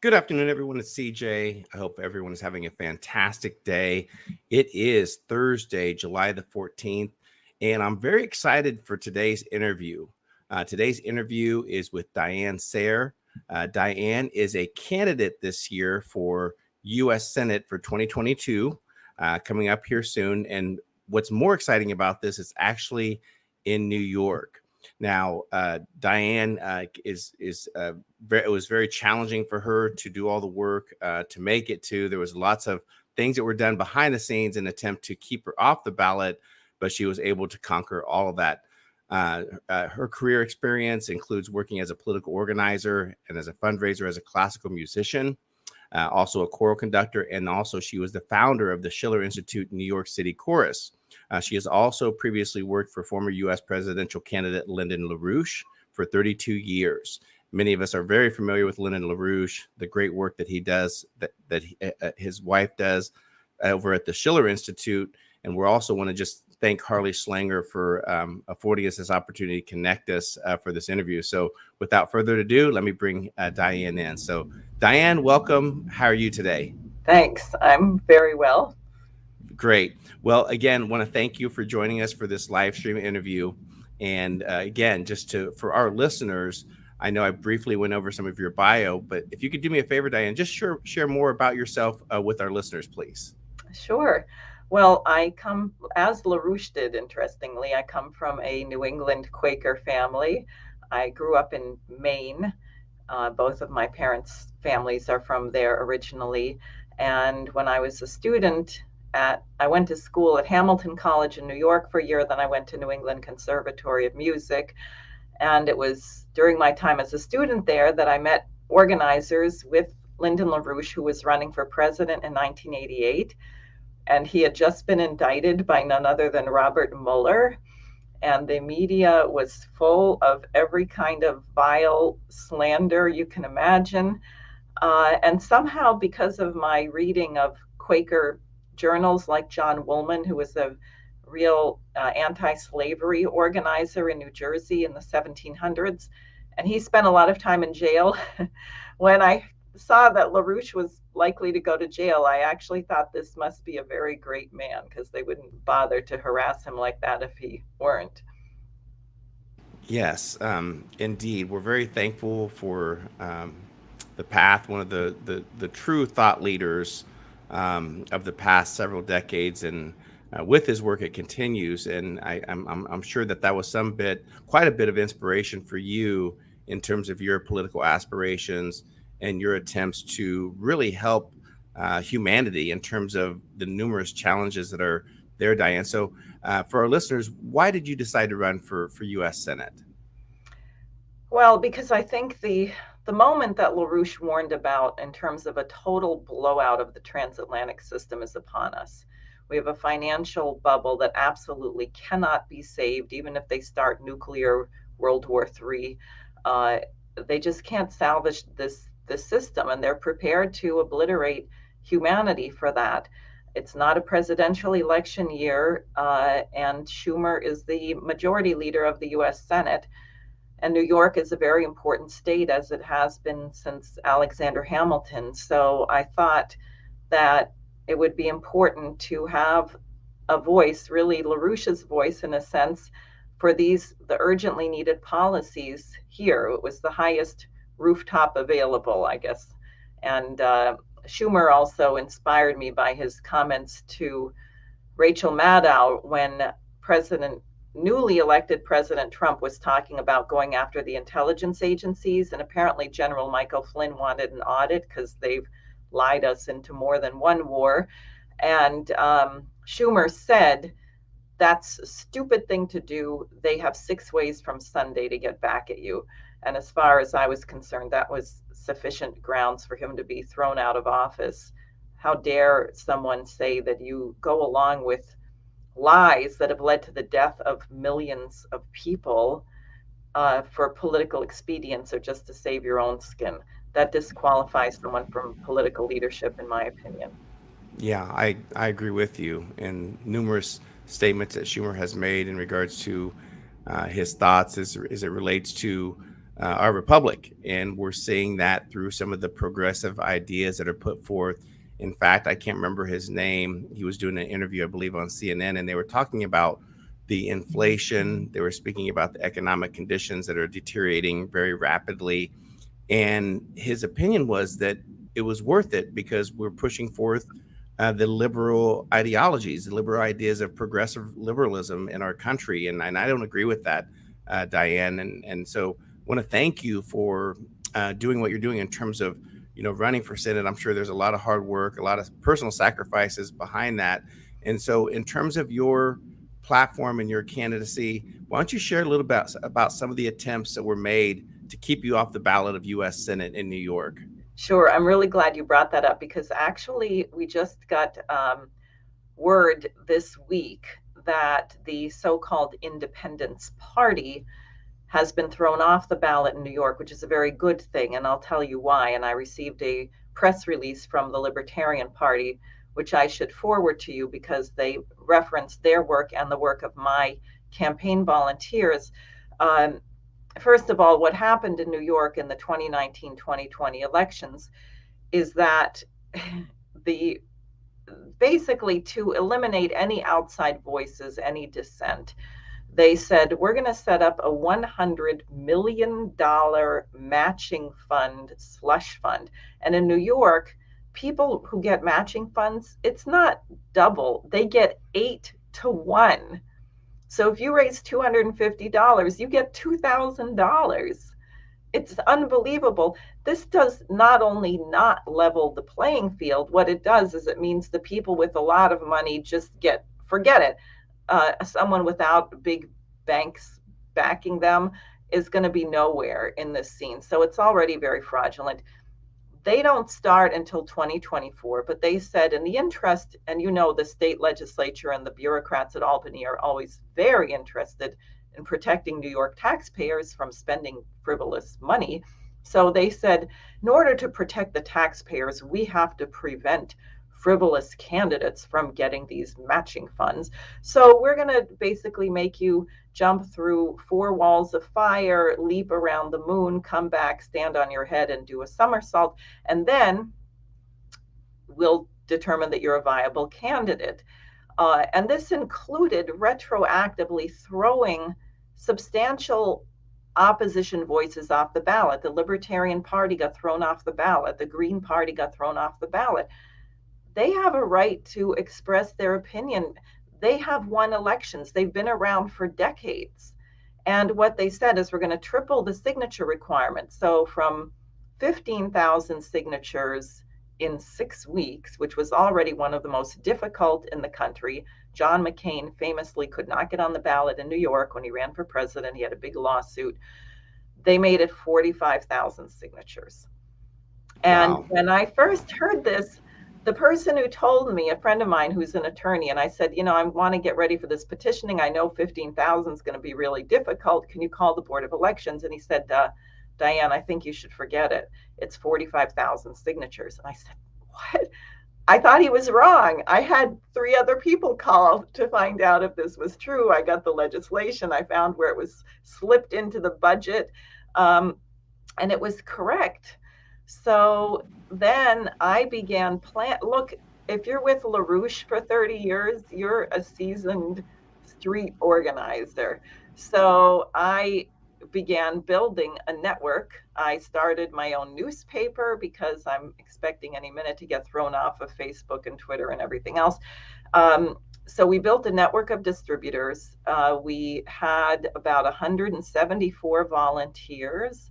Good afternoon, everyone. It's CJ. I hope everyone is having a fantastic day. It is Thursday, July the 14th, and I'm very excited for today's interview. Today's interview is with Diane Sare. Diane is a candidate this year for U.S. Senate for 2022, coming up here soon. And what's more exciting about this is actually in New York. Now, Diane it was very challenging for her to do all the work to make it to. There was lots of things that were done behind the scenes in an attempt to keep her off the ballot, but she was able to conquer all of that. Her career experience includes working as a political organizer and as a fundraiser as a classical musician, also a choral conductor, and also she was the founder of the Schiller Institute New York City Chorus. She has also previously worked for former U.S. presidential candidate Lyndon LaRouche for 32 years. Many of us are very familiar with Lyndon LaRouche, the great work that he does, his wife does over at the Schiller Institute. And we also want to just thank Harley Schlanger for affording us this opportunity to connect us for this interview. So without further ado, let me bring Diane in. So Diane, welcome. How are you today? Thanks. I'm very well. Great. Well, again, want to thank you for joining us for this live stream interview. And again, for our listeners, I know I briefly went over some of your bio, but if you could do me a favor, Diane, just share more about yourself with our listeners, please. Sure. Well, I come, as LaRouche did, interestingly, I come from a New England Quaker family. I grew up in Maine. Both of my parents' families are from there originally. And when I was a student, I went to school at Hamilton College in New York for a year. Then I went to New England Conservatory of Music. And it was during my time as a student there that I met organizers with Lyndon LaRouche, who was running for president in 1988. And he had just been indicted by none other than Robert Mueller. And the media was full of every kind of vile slander you can imagine. And somehow, because of my reading of Quaker journals like John Woolman, who was a real anti-slavery organizer in New Jersey in the 1700s, and he spent a lot of time in jail. When I saw that LaRouche was likely to go to jail, I actually thought this must be a very great man, because they wouldn't bother to harass him like that if he weren't. Yes, indeed. We're very thankful for the path, one of the true thought leaders of the past several decades, and with his work, it continues. And I'm sure that was quite a bit of inspiration for you in terms of your political aspirations and your attempts to really help humanity in terms of the numerous challenges that are there, Diane. So for our listeners, why did you decide to run for U.S. Senate? Well, because I think the moment that LaRouche warned about in terms of a total blowout of the transatlantic system is upon us. We have a financial bubble that absolutely cannot be saved, even if they start nuclear World War III. They just can't salvage this system, and they're prepared to obliterate humanity for that. It's not a presidential election year, and Schumer is the majority leader of the U.S. Senate. And New York is a very important state, as it has been since Alexander Hamilton. So I thought that it would be important to have a voice, really LaRouche's voice in a sense, for the urgently needed policies here. It was the highest rooftop available, I guess. And Schumer also inspired me by his comments to Rachel Maddow when newly elected President Trump was talking about going after the intelligence agencies. And apparently General Michael Flynn wanted an audit because they've lied us into more than one war. And Schumer said, that's a stupid thing to do. They have 6 ways from Sunday to get back at you. And as far as I was concerned, that was sufficient grounds for him to be thrown out of office. How dare someone say that you go along with lies that have led to the death of millions of people for political expedience or just to save your own skin? That disqualifies someone from political leadership, in my opinion. Yeah, I agree with you. And numerous statements that Schumer has made in regards to his thoughts as it relates to our republic. And we're seeing that through some of the progressive ideas that are put forth. In fact, I can't remember his name. He was doing an interview, I believe, on CNN, and they were talking about the inflation. They were speaking about the economic conditions that are deteriorating very rapidly. And his opinion was that it was worth it because we're pushing forth the liberal ideologies, the liberal ideas of progressive liberalism in our country. And I don't agree with that, Diane. And so I want to thank you for doing what you're doing in terms of, running for Senate. I'm sure there's a lot of hard work, a lot of personal sacrifices behind that. And so in terms of your platform and your candidacy, why don't you share a little bit about some of the attempts that were made to keep you off the ballot of U.S. Senate in New York? Sure. I'm really glad you brought that up because actually we just got word this week that the so-called Independence Party has been thrown off the ballot in New York, which is a very good thing. And I'll tell you why. And I received a press release from the Libertarian Party, which I should forward to you because they reference their work and the work of my campaign volunteers. First of all, what happened in New York in the 2019-2020 elections is that the basically to eliminate any outside voices, any dissent, they said, we're going to set up a $100 million matching fund, slush fund. And in New York, people who get matching funds, it's not double, they get 8-to-1. So if you raise $250, you get $2,000. It's unbelievable. This does not only not level the playing field, what it does is it means the people with a lot of money just forget it. Someone without big banks backing them is going to be nowhere in this scene. So it's already very fraudulent. They don't start until 2024, but they said in the interest, and the state legislature and the bureaucrats at Albany are always very interested in protecting New York taxpayers from spending frivolous money. So they said, in order to protect the taxpayers, we have to prevent frivolous candidates from getting these matching funds. So we're going to basically make you jump through 4 walls of fire, leap around the moon, come back, stand on your head, and do a somersault. And then we'll determine that you're a viable candidate. And this included retroactively throwing substantial opposition voices off the ballot. The Libertarian Party got thrown off the ballot. The Green Party got thrown off the ballot. They have a right to express their opinion. They have won elections. They've been around for decades. And what they said is we're going to triple the signature requirement. So from 15,000 signatures in 6 weeks, which was already one of the most difficult in the country. John McCain famously could not get on the ballot in New York when he ran for president. He had a big lawsuit. They made it 45,000 signatures. And Wow. when I first heard this, the person who told me, a friend of mine who's an attorney, and I said, I want to get ready for this petitioning. I know 15,000 is going to be really difficult. Can you call the Board of Elections? And he said, Diane, I think you should forget it. It's 45,000 signatures. And I said, what? I thought he was wrong. I had 3 other people call to find out if this was true. I got the legislation. I found where it was slipped into the budget, and it was correct. So then I began look, if you're with LaRouche for 30 years, you're a seasoned street organizer. So I began building a network. I started my own newspaper because I'm expecting any minute to get thrown off of Facebook and Twitter and everything else. So we built a network of distributors. We had about 174 volunteers.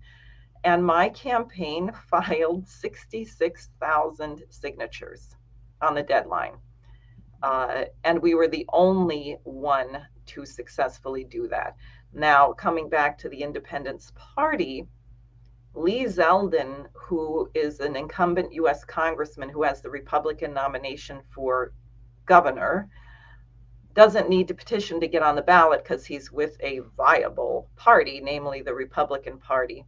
And my campaign filed 66,000 signatures on the deadline. And we were the only one to successfully do that. Now, coming back to the Independence Party, Lee Zeldin, who is an incumbent US congressman who has the Republican nomination for governor, doesn't need to petition to get on the ballot because he's with a viable party, namely the Republican Party.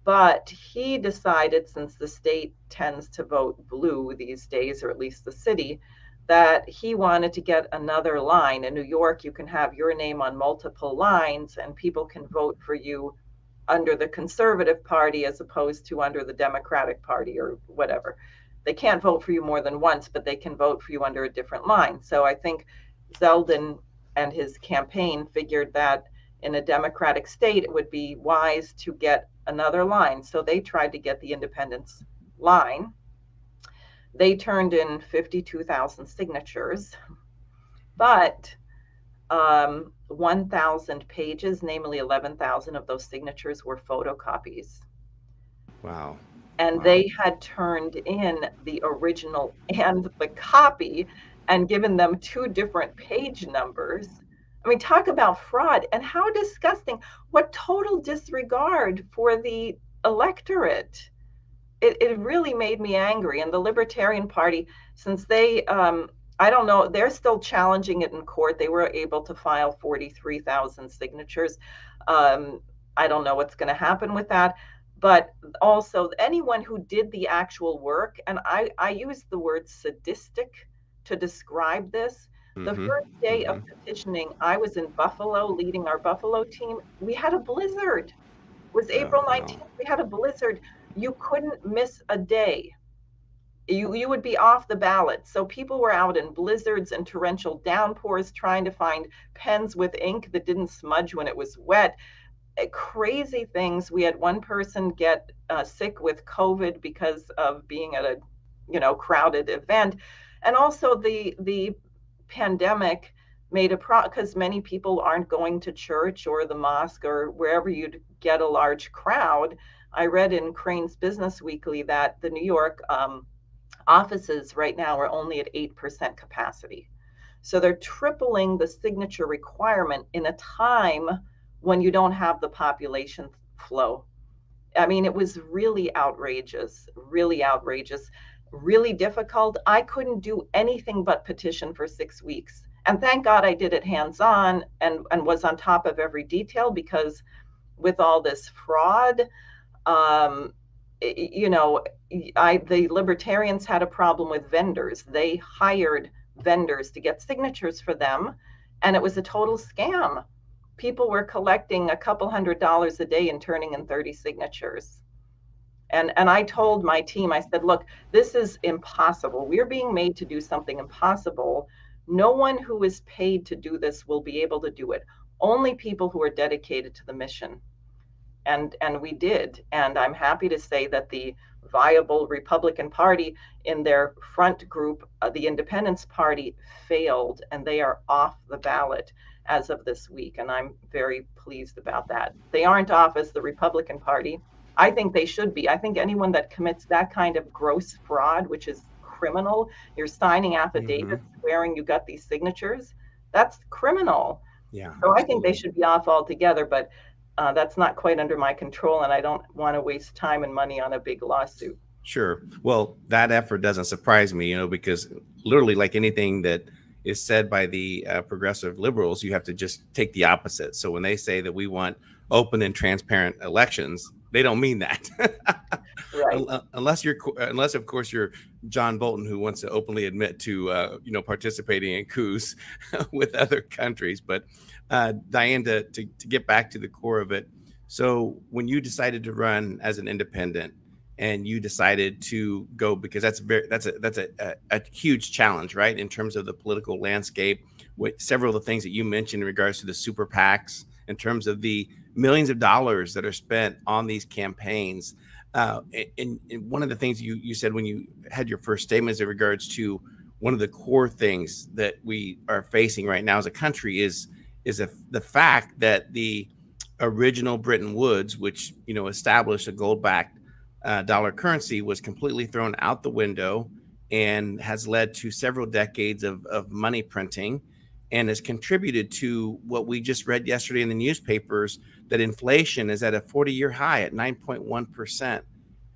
But he decided, since the state tends to vote blue these days, or at least the city, that he wanted to get another line. In New York, you can have your name on multiple lines and people can vote for you under the Conservative Party as opposed to under the Democratic Party or whatever. They can't vote for you more than once, but they can vote for you under a different line. So I think Zeldin and his campaign figured that in a Democratic state, it would be wise to get another line. So they tried to get the independents line. They turned in 52,000 signatures, but 1,000 pages, namely 11,000 of those signatures were photocopies. Wow. And Wow. they had turned in the original and the copy and given them two different page numbers. I mean, talk about fraud, and how disgusting. What total disregard for the electorate. It really made me angry. And the Libertarian Party, since they, I don't know, they're still challenging it in court. They were able to file 43,000 signatures. I don't know what's going to happen with that. But also, anyone who did the actual work, and I use the word sadistic to describe this. The first day of petitioning, I was in Buffalo leading our Buffalo team. We had a blizzard. It was April 19th. We had a blizzard. You couldn't miss a day. You would be off the ballot. So people were out in blizzards and torrential downpours trying to find pens with ink that didn't smudge when it was wet. Crazy things. We had one person get sick with COVID because of being at a crowded event. And also the pandemic made because many people aren't going to church or the mosque or wherever you'd get a large crowd. I read in Crane's Business Weekly that the New York offices right now are only at 8% capacity. So they're tripling the signature requirement in a time when you don't have the population flow. I mean, it was really outrageous, really difficult. I couldn't do anything but petition for 6 weeks. And thank God I did it hands-on and was on top of every detail, because with all this fraud, the Libertarians had a problem with vendors. They hired vendors to get signatures for them, and it was a total scam. People were collecting a couple $100 a day and turning in 30 signatures. And I told my team, I said, look, this is impossible. We're being made to do something impossible. No one who is paid to do this will be able to do it. Only people who are dedicated to the mission. And we did. And I'm happy to say that the viable Republican Party in their front group, the Independence Party, failed, and they are off the ballot as of this week. And I'm very pleased about that. They aren't off as the Republican Party. I think they should be. I think anyone that commits that kind of gross fraud, which is criminal, you're signing affidavits swearing you got these signatures, that's criminal. Yeah. So I think they should be off altogether, but that's not quite under my control, and I don't want to waste time and money on a big lawsuit. Sure. Well, that effort doesn't surprise me, because literally, like anything that is said by the progressive liberals, you have to just take the opposite. So when they say that we want open and transparent elections, they don't mean that. Right. Unless of course you're John Bolton, who wants to openly admit to participating in coups with other countries. But Diane, to get back to the core of it, so when you decided to run as an independent and you decided to go, because that's a huge challenge, right, in terms of the political landscape, with several of the things that you mentioned in regards to the super PACs, in terms of the millions of dollars that are spent on these campaigns. And one of the things you said when you had your first statements in regards to one of the core things that we are facing right now as a country is the fact that the original Bretton Woods, which established a gold-backed dollar currency, was completely thrown out the window and has led to several decades of money printing, and has contributed to what we just read yesterday in the newspapers, that inflation is at a 40-year high at 9.1%.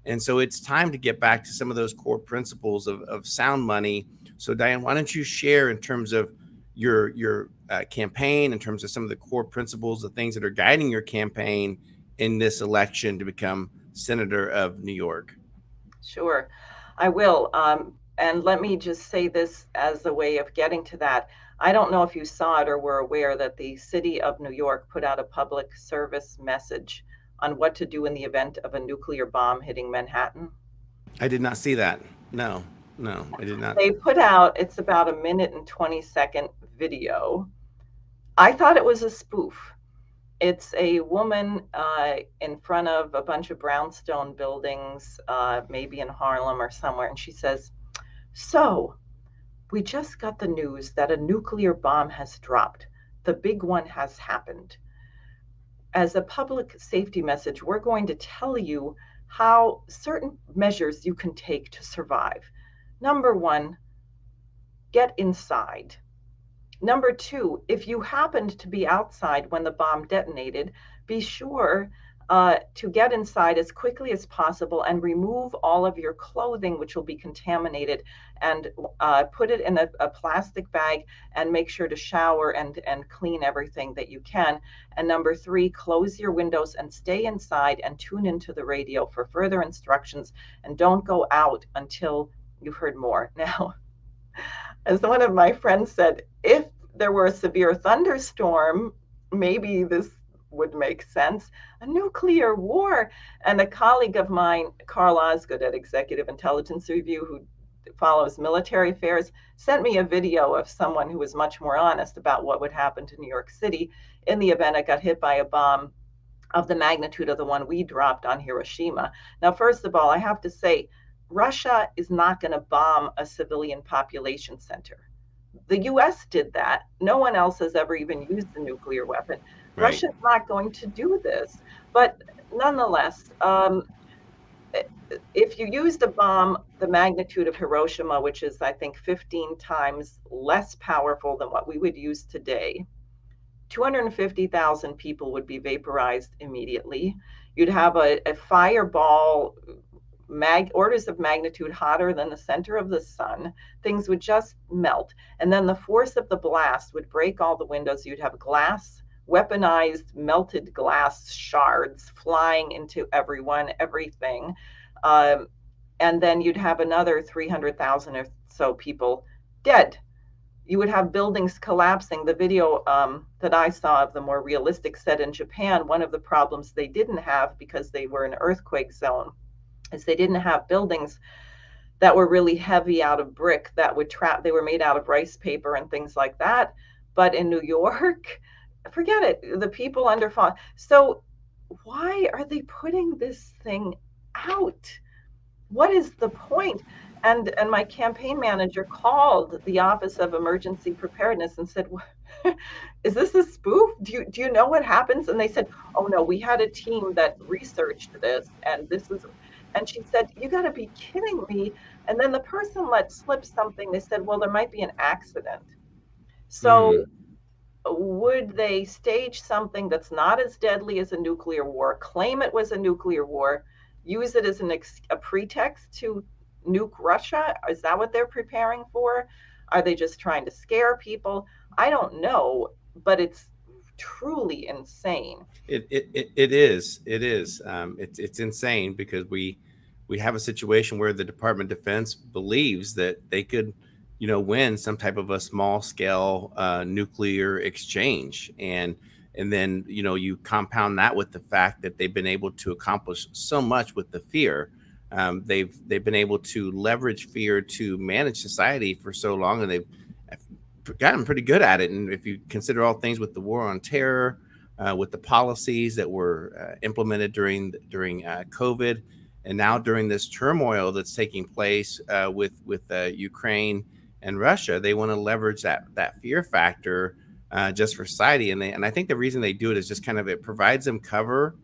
And so it's time to get back to some of those core principles of sound money. So Diane, why don't you share in terms of your campaign, in terms of some of the core principles, the things that are guiding your campaign in this election to become Senator of New York? Sure, I will. And let me just say this as a way of getting to that. I don't know if you saw it or were aware that the city of New York put out a public service message on what to do in the event of a nuclear bomb hitting Manhattan? I did not see that. No, no, I did not. They put out, it's about a minute and 20-second video. I thought it was a spoof. It's a woman in front of a bunch of brownstone buildings, maybe in Harlem or somewhere, and she says, "So, we just got the news that a nuclear bomb has dropped. The big one has happened. As a public safety message, we're going to tell you how certain measures you can take to survive. Number one, get inside. Number two, if you happened to be outside when the bomb detonated, be sure to get inside as quickly as possible and remove all of your clothing, which will be contaminated, and put it in a plastic bag and make sure to shower and clean everything that you can. And number three, close your windows and stay inside and tune into the radio for further instructions, and don't go out until you've heard more." Now, as one of my friends said, if there were a severe thunderstorm, maybe this would make sense. A nuclear war. And a colleague of mine, Carl Osgood at Executive Intelligence Review, who follows military affairs, sent me a video of someone who was much more honest about what would happen to New York City in the event it got hit by a bomb of the magnitude of the one we dropped on Hiroshima. Now, first of all, I have to say, Russia is not going to bomb a civilian population center. The US did that. No one else has ever even used a nuclear weapon. Right. Russia's not going to do this. But nonetheless, if you used a bomb the magnitude of Hiroshima, which is, I think, 15 times less powerful than what we would use today, 250,000 people would be vaporized immediately. You'd have a fireball orders of magnitude hotter than the center of the sun. Things would just melt. And then the force of the blast would break all the windows. You'd have glass, weaponized, melted glass shards flying into everyone, everything. And then you'd have another 300,000 or so people dead. You would have buildings collapsing. The video that I saw of the more realistic set in Japan, one of the problems they didn't have because they were an earthquake zone is they didn't have buildings that were really heavy out of brick that would trap. They were made out of rice paper and things like that. But in New York, forget it. The people under fall. So why are they putting this thing out? What is the point? And my campaign manager called the Office of Emergency Preparedness and said, "Is this a spoof? Do you know what happens?" And they said, "Oh no, we had a team that researched this, and this is." And she said, "You got to be kidding me." And then the person let slip something. They said, "Well, there might be an accident." So would they stage something that's not as deadly as a nuclear war, claim it was a nuclear war, use it as a pretext to nuke Russia? Is that what they're preparing for? Are they just trying to scare people? I don't know, but it's truly insane. It is. It's insane because we have a situation where the Department of Defense believes that they could, win some type of a small scale nuclear exchange, and then you compound that with the fact that they've been able to accomplish so much with the fear. They've been able to leverage fear to manage society for so long, and they've gotten pretty good at it. And if you consider all things with the war on terror, with the policies that were implemented during COVID, and now during this turmoil that's taking place with Ukraine and Russia, they want to leverage that fear factor just for society. And I think the reason they do it is just kind of it provides them cover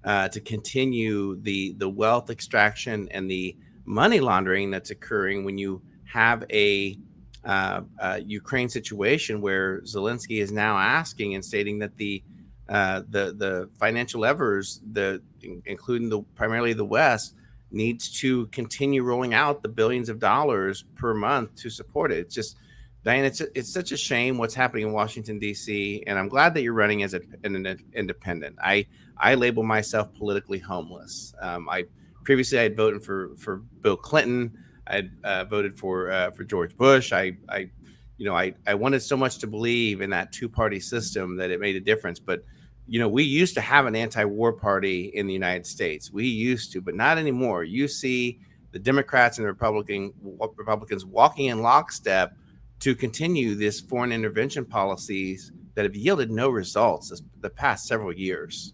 to continue the wealth extraction and the money laundering that's occurring when you have a Ukraine situation where Zelensky is now asking and stating that the financial levers, including primarily the West, needs to continue rolling out the billions of dollars per month to support it. It's just, Diane, it's such a shame what's happening in Washington, D.C., and I'm glad that you're running as an independent. I label myself politically homeless. Previously I had voted for Bill Clinton. I voted for George Bush. I wanted so much to believe in that two-party system that it made a difference. But we used to have an anti-war party in the United States. We used to, but not anymore. You see the Democrats and the Republicans walking in lockstep to continue this foreign intervention policies that have yielded no results the past several years.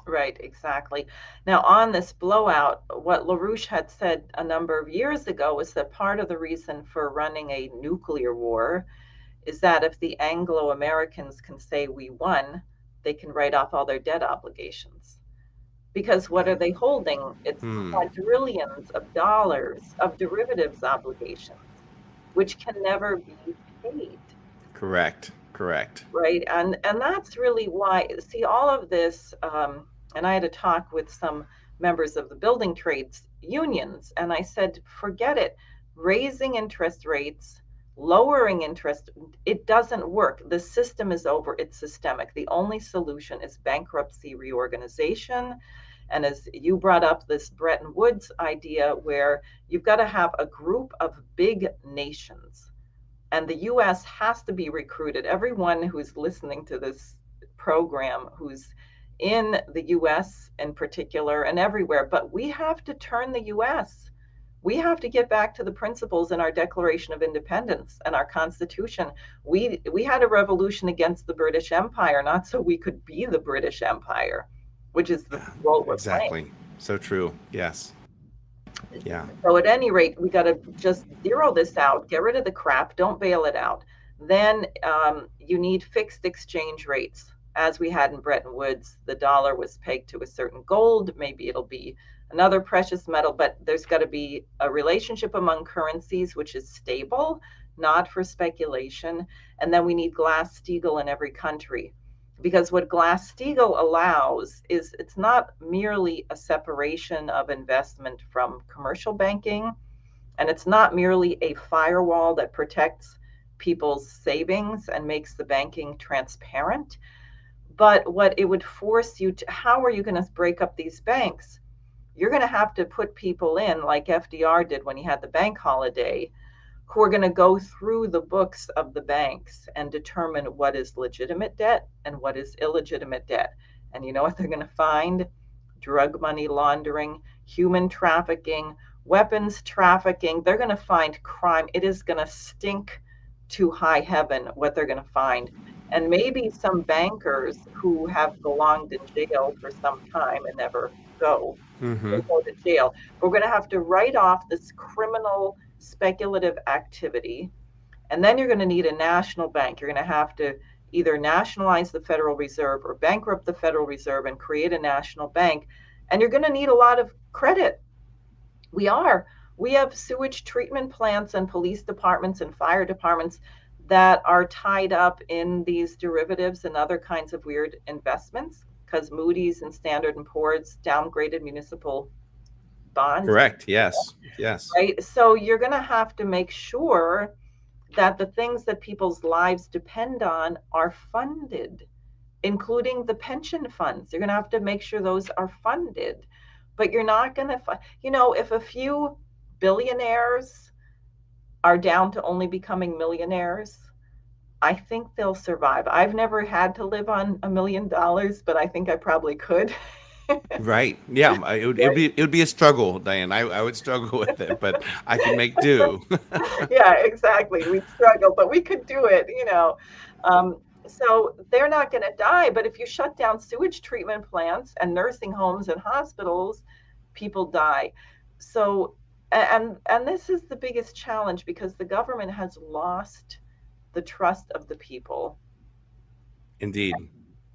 Right, exactly. Now, on this blowout, what LaRouche had said a number of years ago was that part of the reason for running a nuclear war is that if the Anglo Americans can say we won, they can write off all their debt obligations. Because what are they holding? It's quadrillions of dollars of derivatives obligations, which can never be paid. Correct. Right, and that's really why. See, all of this, and I had a talk with some members of the building trades unions, and I said, forget it. Raising interest rates, lowering interest, it doesn't work. The system is over. It's systemic. The only solution is bankruptcy reorganization. And as you brought up this Bretton Woods idea, where you've got to have a group of big nations, and the US has to be recruited. Everyone who's listening to this program, who's in the US in particular and everywhere, but we have to turn the US. We have to get back to the principles in our Declaration of Independence and our Constitution. We had a revolution against the British Empire, not so we could be the British Empire, which is the role we're exactly playing. So true. Yes. Yeah. So at any rate, we got to just zero this out, get rid of the crap, don't bail it out. Then you need fixed exchange rates. As we had in Bretton Woods, the dollar was pegged to a certain gold. Maybe it'll be another precious metal, but there's got to be a relationship among currencies, which is stable, not for speculation. And then we need Glass-Steagall in every country. Because what Glass-Steagall allows is it's not merely a separation of investment from commercial banking, and it's not merely a firewall that protects people's savings and makes the banking transparent, but what it would force you to, how are you going to break up these banks? You're going to have to put people in, like FDR did when he had the bank holiday, who are going to go through the books of the banks and determine what is legitimate debt and what is illegitimate debt. And you know what they're going to find? Drug money laundering, human trafficking, weapons trafficking. They're going to find crime. It is going to stink to high heaven what they're going to find. And maybe some bankers who have belonged in jail for some time and never go, go to jail. We're going to have to write off this criminal speculative activity. And then you're going to need a national bank. You're going to have to either nationalize the Federal Reserve or bankrupt the Federal Reserve and create a national bank. And you're going to need a lot of credit. We have sewage treatment plants and police departments and fire departments that are tied up in these derivatives and other kinds of weird investments because Moody's and Standard & Poor's downgraded municipal bonds. Correct. Yes. Right. So you're going to have to make sure that the things that people's lives depend on are funded, including the pension funds. You're going to have to make sure those are funded. But you're not going to, if a few billionaires are down to only becoming millionaires, I think they'll survive. I've never had to live on $1 million, but I think I probably could. Right. Yeah. It would be a struggle, Diane. I would struggle with it, but I can make do. Yeah, exactly. We'd struggle, but we could do it, So they're not going to die. But if you shut down sewage treatment plants and nursing homes and hospitals, people die. So, and this is the biggest challenge because the government has lost the trust of the people. Indeed.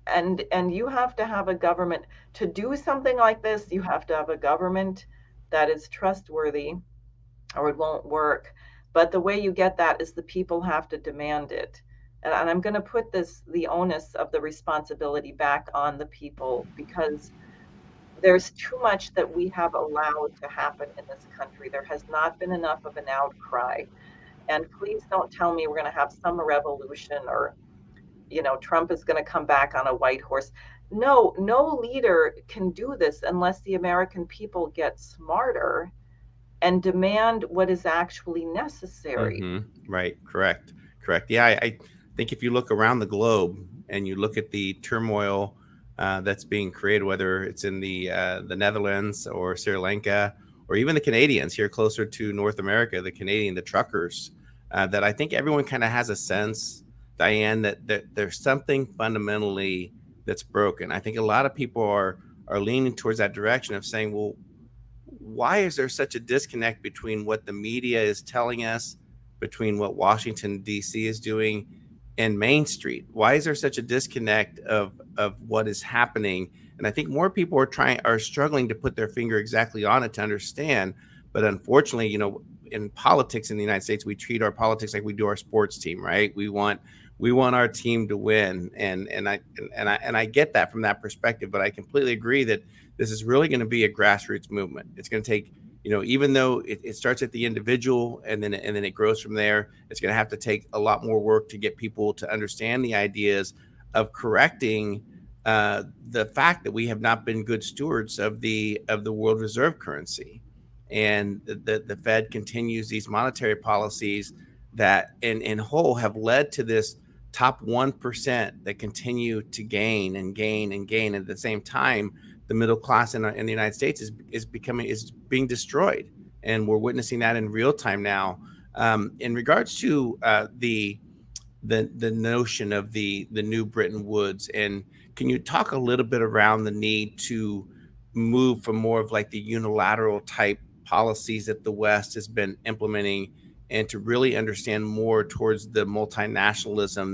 And you have to have a government to do something like this. You have to have a government that is trustworthy, or it won't work. But the way you get that is the people have to demand it. And I'm going to put the onus of the responsibility back on the people, because there's too much that we have allowed to happen in this country. There has not been enough of an outcry. And please don't tell me we're going to have some revolution or, Trump is going to come back on a white horse. No leader can do this unless the American people get smarter and demand what is actually necessary. Right. Correct. Yeah. I think if you look around the globe and you look at the turmoil that's being created, whether it's in the Netherlands or Sri Lanka, or even the Canadians here closer to North America, the truckers, that I think everyone kind of has a sense, Diane, that there's something fundamentally that's broken. I think a lot of people are leaning towards that direction of saying, well, why is there such a disconnect between what the media is telling us, between what Washington D.C. is doing, and Main Street? Why is there such a disconnect of what is happening? And I think more people are struggling to put their finger exactly on it to understand. But unfortunately, in politics in the United States, we treat our politics like we do our sports team, right? We want our team to win, and I get that from that perspective. But I completely agree that this is really going to be a grassroots movement. It's going to take, even though it starts at the individual and then it grows from there, it's going to have to take a lot more work to get people to understand the ideas of correcting the fact that we have not been good stewards of the world reserve currency, and the Fed continues these monetary policies that in whole have led to this top 1% that continue to gain and gain and gain. At the same time, the middle class in the United States is being destroyed, and we're witnessing that in real time now. In regards to the notion of the new Bretton Woods, and can you talk a little bit around the need to move from more of like the unilateral type policies that the West has been implementing, and to really understand more towards the multinationalism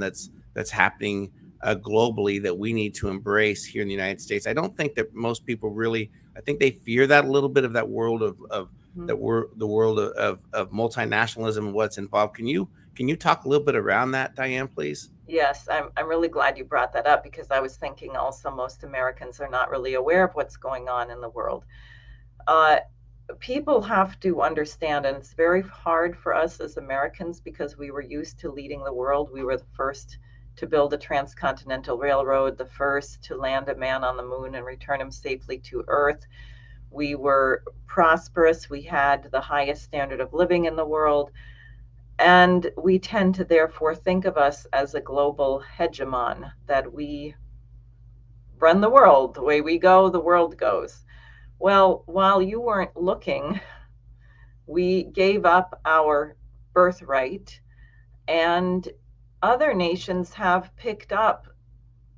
that's happening globally, that we need to embrace here in the United States? I don't think that most people really, I think they fear that a little bit of that world of that we're the world of multinationalism and what's involved. Can you talk a little bit around that, Diane, please? Yes, I'm really glad you brought that up, because I was thinking also most Americans are not really aware of what's going on in the world. People have to understand, and it's very hard for us as Americans because we were used to leading the world. We were the first to build a transcontinental railroad, the first to land a man on the moon and return him safely to Earth. We were prosperous. We had the highest standard of living in the world. And we tend to therefore think of us as a global hegemon, that we run the world. The way we go, the world goes. Well, while you weren't looking, we gave up our birthright, and other nations have picked up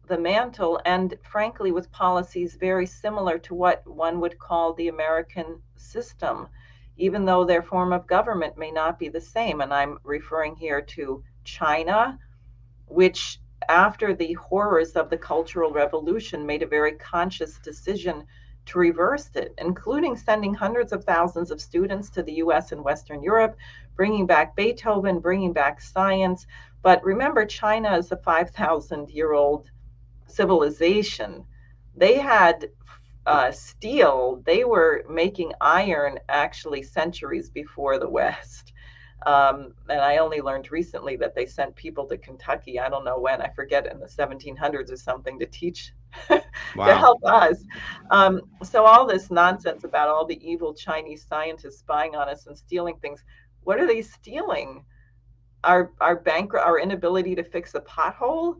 the mantle, and frankly, with policies very similar to what one would call the American system, even though their form of government may not be the same. And I'm referring here to China, which, after the horrors of the Cultural Revolution, made a very conscious decision to reverse it, including sending hundreds of thousands of students to the US and Western Europe, bringing back Beethoven, bringing back science. But remember, China is a 5,000-year-old civilization. They had steel. They were making iron actually centuries before the West. And I only learned recently that they sent people to Kentucky, I don't know when, I forget, in the 1700s or something, to teach, to Wow. help us. So all this nonsense about all the evil Chinese scientists spying on us and stealing things, what are they stealing? Our inability to fix a pothole?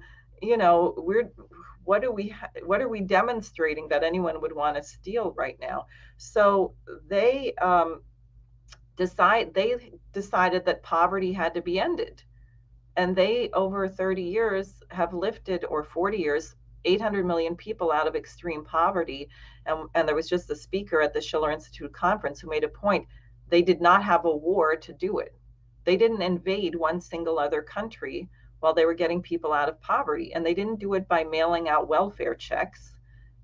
What are we demonstrating that anyone would want to steal right now? So they decided that poverty had to be ended, and they, over 30 years, have lifted, or 40 years, 800 million people out of extreme poverty. And there was just a speaker at the Schiller Institute conference who made a point. They did not have a war to do it. They didn't invade one single other country while they were getting people out of poverty. And they didn't do it by mailing out welfare checks.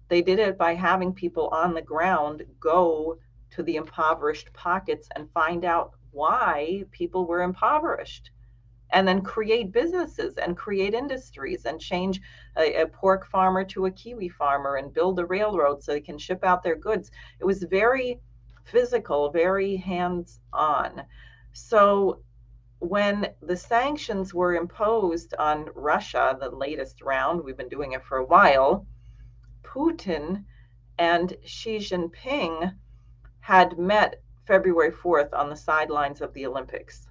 They did it by having people on the ground go to the impoverished pockets and find out why people were impoverished, and then create businesses and create industries and change a pork farmer to a kiwi farmer and build a railroad so they can ship out their goods. It was very physical, very hands-on. So when the sanctions were imposed on Russia, the latest round, we've been doing it for a while, Putin and Xi Jinping had met February 4th on the sidelines of the Olympics.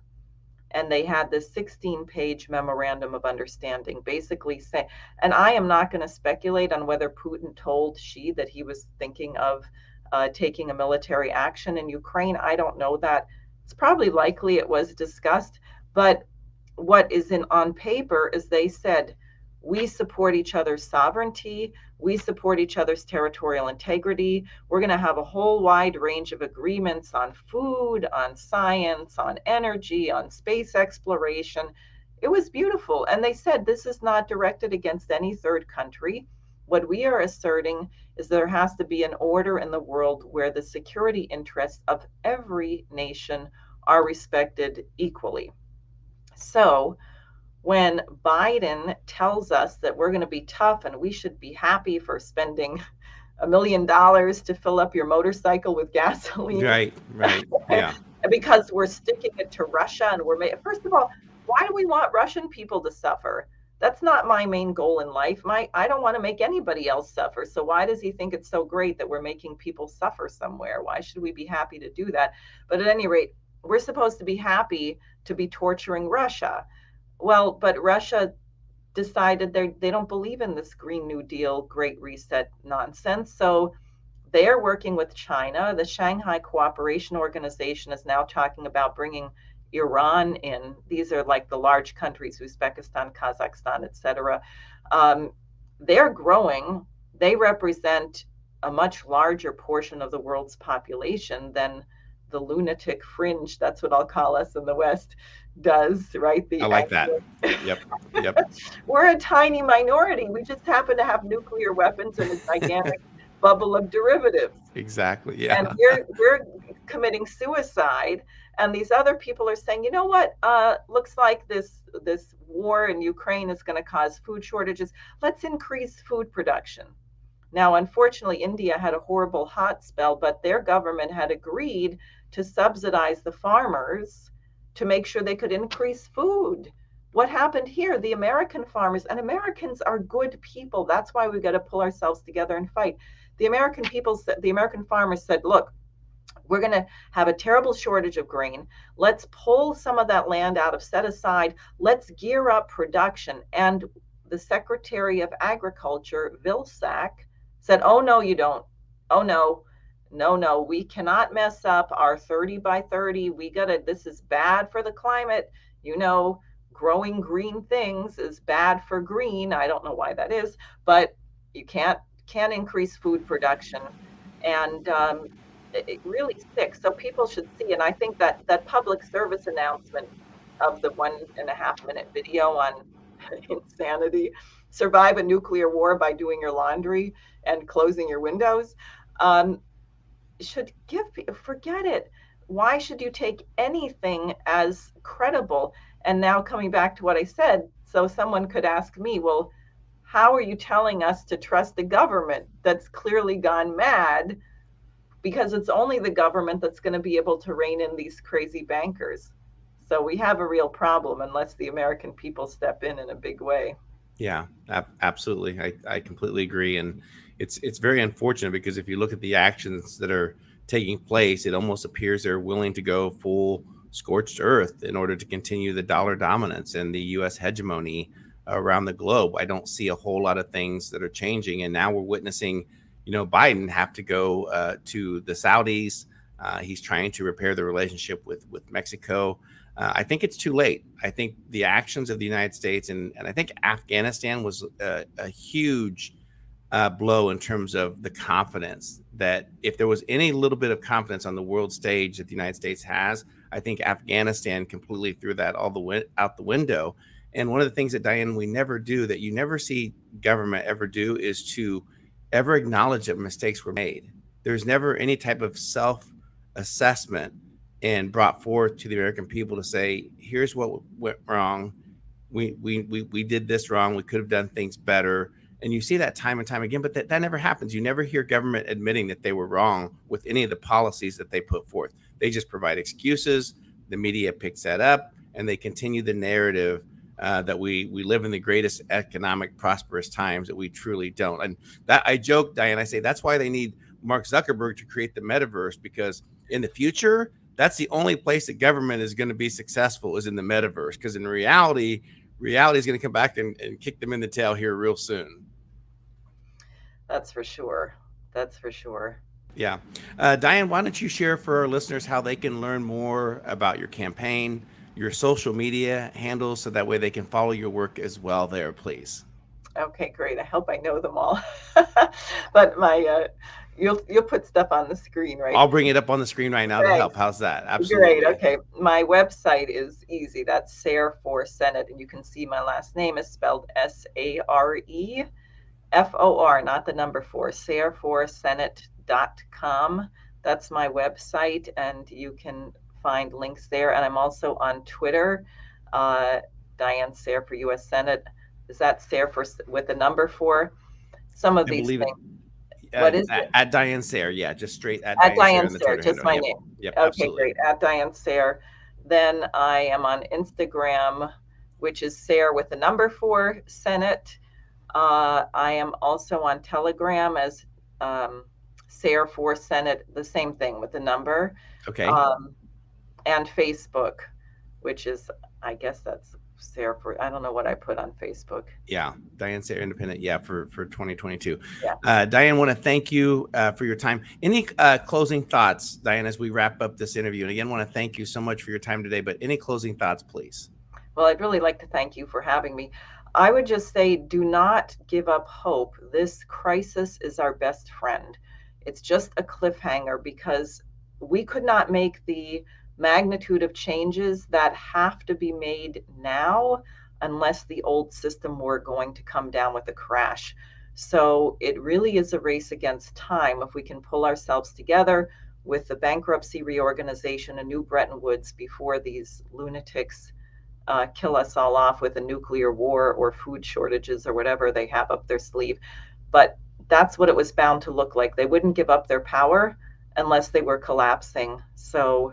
and they had this 16-page memorandum of understanding basically saying, and I am not going to speculate on whether Putin told Xi that he was thinking of taking a military action in Ukraine. I don't know that. It's probably likely it was discussed, but what is on paper is they said, we support each other's sovereignty, we support each other's territorial integrity. We're going to have a whole wide range of agreements on food, on science, on energy, on space exploration. It was beautiful. And they said this is not directed against any third country. What we are asserting is there has to be an order in the world where the security interests of every nation are respected equally. So when Biden tells us that we're going to be tough and we should be happy for spending $1 million to fill up your motorcycle with gasoline. Right. Yeah. Because we're sticking it to Russia and first of all, why do we want Russian people to suffer? That's not my main goal in life. I don't want to make anybody else suffer. So why does he think it's so great that we're making people suffer somewhere? Why should we be happy to do that? But at any rate, we're supposed to be happy to be torturing Russia. Well, but Russia decided they don't believe in this Green New Deal, Great Reset nonsense. So they're working with China. The Shanghai Cooperation Organization is now talking about bringing Iran in. These are like the large countries, Uzbekistan, Kazakhstan, etc. They're growing. They represent a much larger portion of the world's population than the lunatic fringe, that's what I'll call us in the West, does, right? I like that. Yep. We're a tiny minority. We just happen to have nuclear weapons and a gigantic bubble of derivatives. Exactly. Yeah. And we're committing suicide. And these other people are saying, you know what? Looks like this war in Ukraine is going to cause food shortages. Let's increase food production. Now, unfortunately, India had a horrible hot spell, but their government had agreed to subsidize the farmers to make sure they could increase food. What happened here? The American farmers, and Americans are good people. That's why we've got to pull ourselves together and fight. The American farmers said, look, we're going to have a terrible shortage of grain. Let's pull some of that land out of set aside. Let's gear up production. And the Secretary of Agriculture, Vilsack, said, oh, no, you don't. Oh, no, we cannot mess up our 30 by 30. This is bad for the climate. Growing green things is bad for green. I don't know why that is, but you can't increase food production. And it really sticks. So people should see. And I think that public service announcement of the 1.5 minute video on insanity, survive a nuclear war by doing your laundry and closing your windows, should forget it. Why should you take anything as credible? And now coming back to what I said, so someone could ask me, well, how are you telling us to trust the government that's clearly gone mad? Because it's only the government that's going to be able to rein in these crazy bankers. So we have a real problem unless the American people step in a big way. Yeah, absolutely. I completely agree. And it's very unfortunate because if you look at the actions that are taking place, it almost appears they're willing to go full scorched earth in order to continue the dollar dominance and the U.S. hegemony around the globe. I don't see a whole lot of things that are changing. And now we're witnessing, Biden have to go to the Saudis. He's trying to repair the relationship with Mexico. I think it's too late. I think the actions of the United States and I think Afghanistan was a huge blow in terms of the confidence that if there was any little bit of confidence on the world stage that the United States has, I think Afghanistan completely threw that out the window. And one of the things that, Diane, we never do, that you never see government ever do, is to ever acknowledge that mistakes were made. There's never any type of self-assessment and brought forth to the American people to say, here's what went wrong. We did this wrong. We could have done things better. And you see that time and time again, but that never happens. You never hear government admitting that they were wrong with any of the policies that they put forth. They just provide excuses. The media picks that up and they continue the narrative that we live in the greatest economic prosperous times, that we truly don't. And that, I joke, Diane, I say that's why they need Mark Zuckerberg to create the metaverse, because in the future, that's the only place that government is going to be successful is in the metaverse, because in reality is going to come back and kick them in the tail here real soon. That's for sure. That's for sure. Yeah. Diane, why don't you share for our listeners how they can learn more about your campaign, your social media handles, so that way they can follow your work as well there, please. Okay, great. I hope I know them all. But you'll put stuff on the screen, right? I'll bring it up on the screen right now to help. Thanks. How's that? Great. Absolutely. Okay. My website is easy. That's Sare for Senate, and you can see my last name is spelled SAREFOR, not the number 4, sareforsenate.com. That's my website, and you can find links there. And I'm also on Twitter, Diane Sare for U.S. Senate. Is that Sare for with the number 4? Some of I these believe it. things. What is it? At Diane Sare. Yeah, just straight at At Diane Sare Diane on the Sare, Twitter just handle. my Yep. name. Yep. Okay, Absolutely. great. At Diane Sare. Then I am on Instagram, which is Sare with the number 4 Senate. I am also on Telegram as Sare for Senate, the same thing with the number. Okay. And Facebook, which is, I guess that's Sare for, I don't know what I put on Facebook. Yeah, Diane Sare Independent. Yeah, for 2022. Yeah. Diane, want to thank you for your time. Any closing thoughts, Diane, as we wrap up this interview? And again, want to thank you so much for your time today. But any closing thoughts, please? Well, I'd really like to thank you for having me. I would just say, do not give up hope. This crisis is our best friend. It's just a cliffhanger because we could not make the magnitude of changes that have to be made now unless the old system were going to come down with a crash. So it really is a race against time. If we can pull ourselves together with the bankruptcy reorganization, a new Bretton Woods before these lunatics kill us all off with a nuclear war or food shortages or whatever they have up their sleeve. But that's what it was bound to look like. They wouldn't give up their power unless they were collapsing. So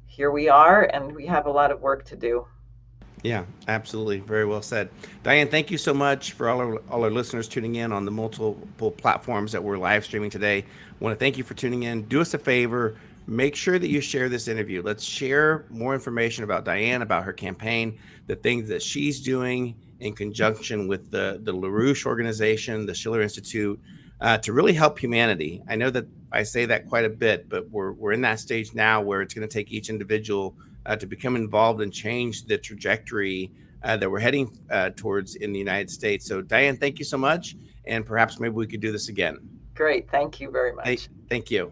here we are, and we have a lot of work to do. Yeah, absolutely. Very well said. Diane, thank you so much for all our listeners tuning in on the multiple platforms that we're live streaming today. I want to thank you for tuning in. Do us a favor. Make sure that you share this interview. Let's share more information about Diane, about her campaign, the things that she's doing in conjunction with the LaRouche organization, the Schiller Institute, to really help humanity. I know that I say that quite a bit, but we're in that stage now where it's going to take each individual to become involved and change the trajectory that we're heading towards in the United States. So, Diane, thank you so much. And perhaps maybe we could do this again. Great. Thank you very much. Thank you.